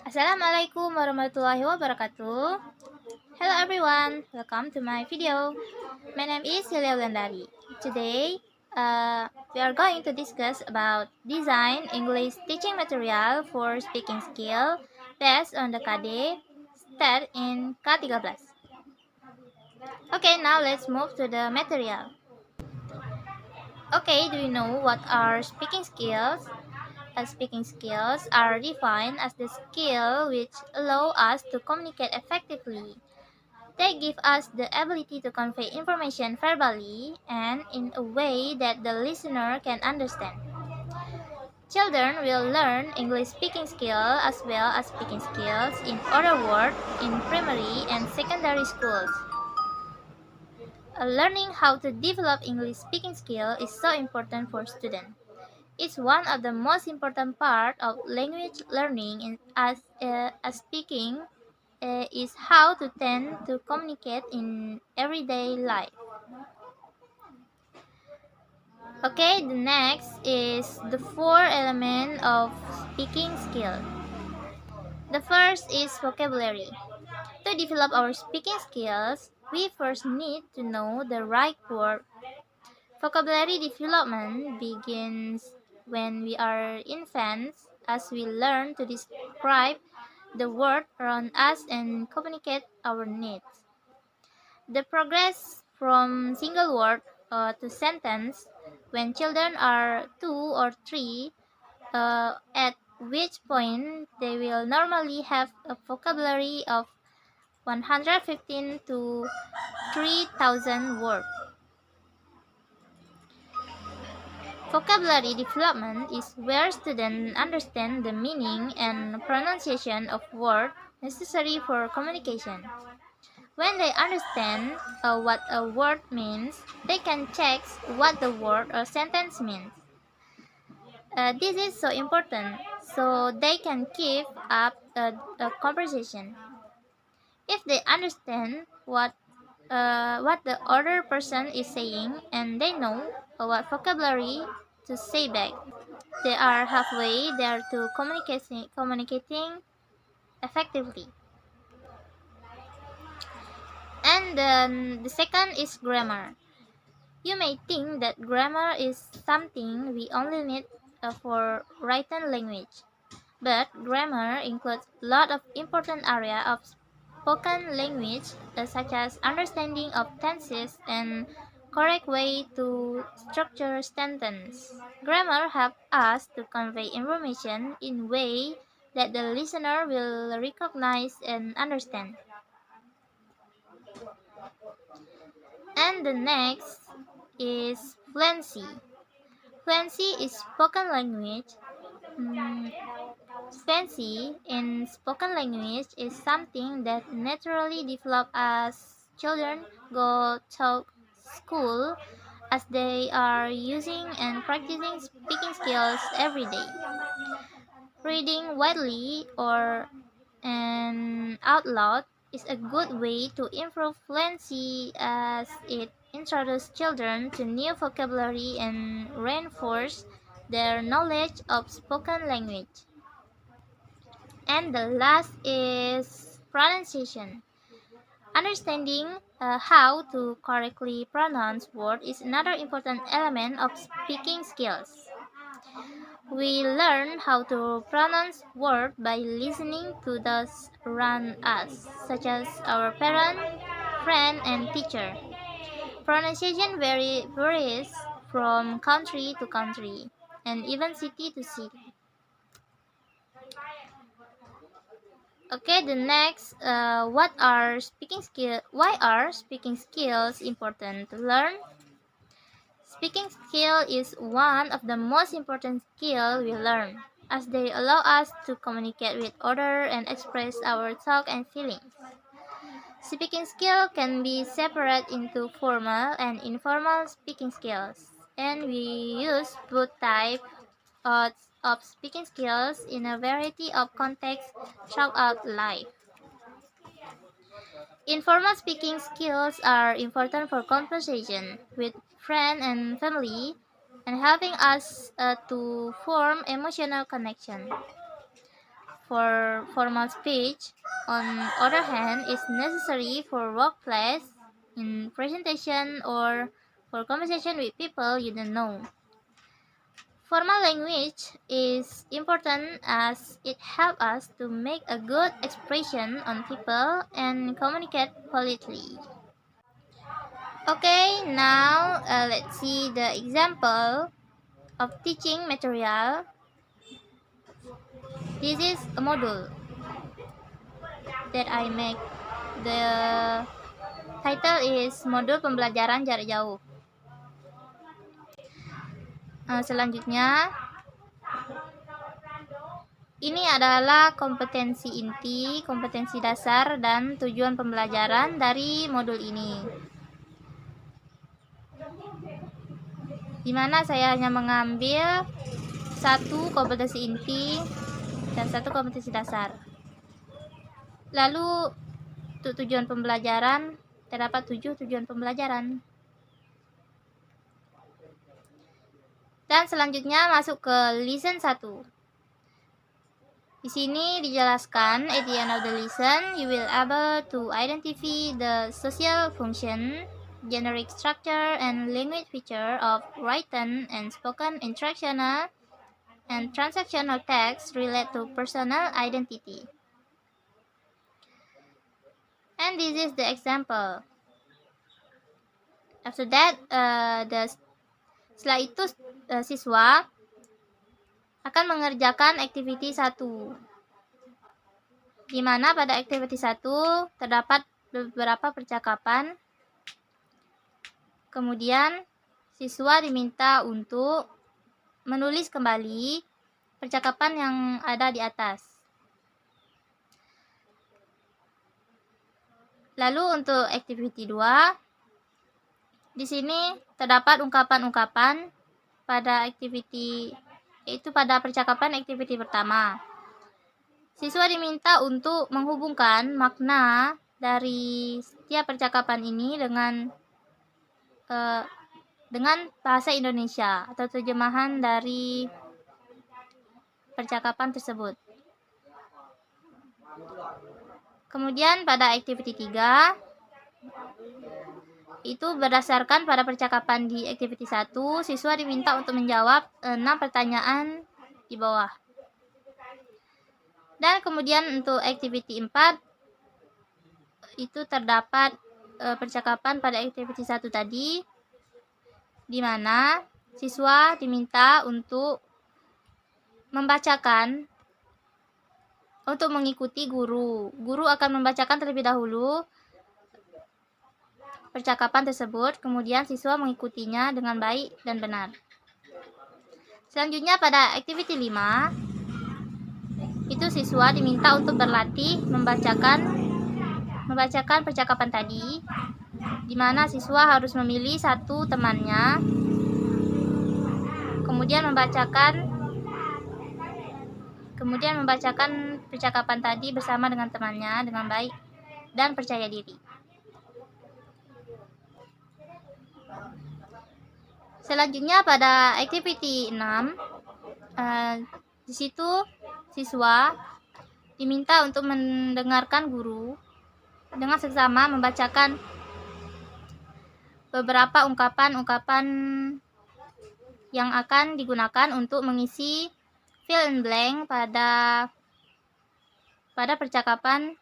Assalamualaikum warahmatullahi wabarakatuh. Hello everyone, welcome to my video. My name is Celia Wulandari. Today, we are going to discuss about design English teaching material for speaking skill based on the KD start in K13. Okay, now let's move to the material. Okay, do you know what are speaking skills? Speaking skills are defined as the skill which allow us to communicate effectively. They give us the ability to convey information verbally and in a way that the listener can understand. Children will learn English speaking skill as well as speaking skills in other words in primary and secondary schools. Learning how to develop English speaking skill is so important for students. It's one of the most important part of language learning as speaking is how to tend to communicate in everyday life. Okay, the next is the four element of speaking skill. The first is vocabulary. To develop our speaking skills, we first need to know the right word. Vocabulary development begins when we are infants as we learn to describe the world around us and communicate our needs. The progress from single word to sentence when children are 2 or 3, at which point they will normally have a vocabulary of 115 to 3,000 words. Vocabulary development is where students understand the meaning and pronunciation of words necessary for communication. When they understand what a word means, they can check what the word or sentence means. This is so important so they can keep up a conversation. If they understand what the other person is saying and they know what vocabulary to say back, they are halfway there to communicating effectively. And then the second is grammar. You may think that grammar is something we only need for written language, but grammar includes a lot of important area of spoken language, such as understanding of tenses and correct way to structure sentence. Grammar helps us to convey information in way that the listener will recognize and understand. And the next is fluency. Fluency is spoken language. Mm, Fluency in spoken language is something that naturally develops as children go to school as they are using and practicing speaking skills every day. Reading widely or out loud is a good way to improve fluency as it introduces children to new vocabulary and reinforce their knowledge of spoken language. And the last is pronunciation. Understanding how to correctly pronounce words is another important element of speaking skills. We learn how to pronounce words by listening to those around us, such as our parent, friend, and teacher. Pronunciation varies from country to country and even city to city. Okay, the next, what are speaking skill? Why are speaking skills important to learn? Speaking skill is one of the most important skill we learn, as they allow us to communicate with others and express our thoughts and feelings. Speaking skill can be separated into formal and informal speaking skills, and we use both types of speaking skills in a variety of contexts throughout life. Informal speaking skills are important for conversation with friends and family and helping us to form emotional connection. for formal speech, on other hand, is necessary for workplace, in presentation, or for conversation with people you don't know. Formal language is important as it helps us to make a good expression on people and communicate politely. Okay, now let's see the example of teaching material. This is a module that I make. The title is modul pembelajaran jarak jauh. Selanjutnya, ini adalah kompetensi inti, kompetensi dasar, dan tujuan pembelajaran dari modul ini. Di mana saya hanya mengambil satu kompetensi inti dan satu kompetensi dasar. Lalu untuk tujuan pembelajaran, terdapat 7 tujuan pembelajaran. Dan selanjutnya masuk ke lesson 1. Di sini dijelaskan, at the end of the lesson, you will able to identify the social function, generic structure, and language feature of written and spoken instructional and transactional text related to personal identity. And this is the example. After that, setelah itu siswa akan mengerjakan activity 1, di mana pada activity 1 terdapat beberapa percakapan. Kemudian siswa diminta untuk menulis kembali percakapan yang ada di atas. Lalu untuk activity 2, di sini terdapat ungkapan-ungkapan pada activity, yaitu pada percakapan activity pertama. Siswa diminta untuk menghubungkan makna dari setiap percakapan ini dengan bahasa Indonesia atau terjemahan dari percakapan tersebut. Kemudian pada activity 3, itu berdasarkan pada percakapan di activity 1, siswa diminta untuk menjawab 6 pertanyaan di bawah. Dan kemudian untuk activity 4, itu terdapat percakapan pada activity 1 tadi, di mana siswa diminta untuk membacakan, untuk mengikuti guru. Guru akan membacakan terlebih dahulu percakapan tersebut, kemudian siswa mengikutinya dengan baik dan benar. Selanjutnya pada activity 5, itu siswa diminta untuk berlatih membacakan percakapan tadi, di mana siswa harus memilih satu temannya, kemudian membacakan percakapan tadi bersama dengan temannya dengan baik dan percaya diri. Selanjutnya pada activity 6, di situ siswa diminta untuk mendengarkan guru dengan seksama membacakan beberapa ungkapan-ungkapan yang akan digunakan untuk mengisi fill in blank pada percakapan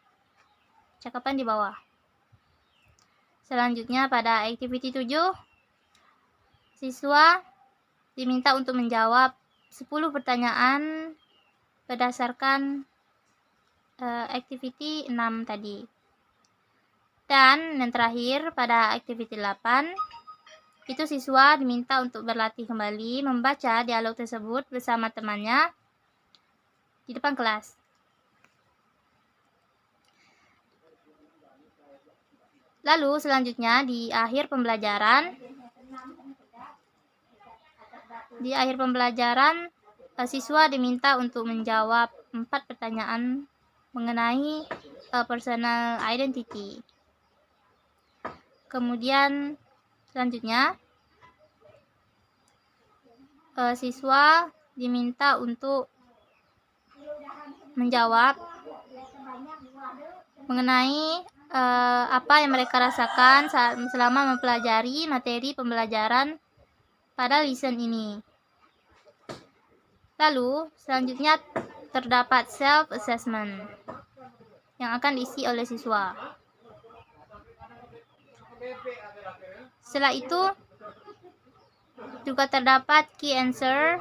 di bawah. Selanjutnya pada activity 7, siswa diminta untuk menjawab 10 pertanyaan berdasarkan activity 6 tadi. Dan yang terakhir pada activity 8, itu siswa diminta untuk berlatih kembali membaca dialog tersebut bersama temannya di depan kelas. Lalu selanjutnya di akhir pembelajaran siswa diminta untuk menjawab 4 pertanyaan mengenai personal identity. Kemudian selanjutnya siswa diminta untuk menjawab mengenai apa yang mereka rasakan selama mempelajari materi pembelajaran pada lesson ini. Lalu, selanjutnya terdapat self-assessment yang akan diisi oleh siswa. Setelah itu, juga terdapat key answer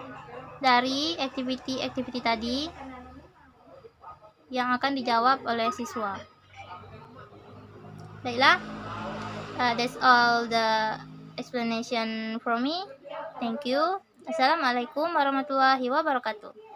dari activity tadi yang akan dijawab oleh siswa. Baiklah, that's all the explanation from me. Thank you. Assalamualaikum warahmatullahi wabarakatuh.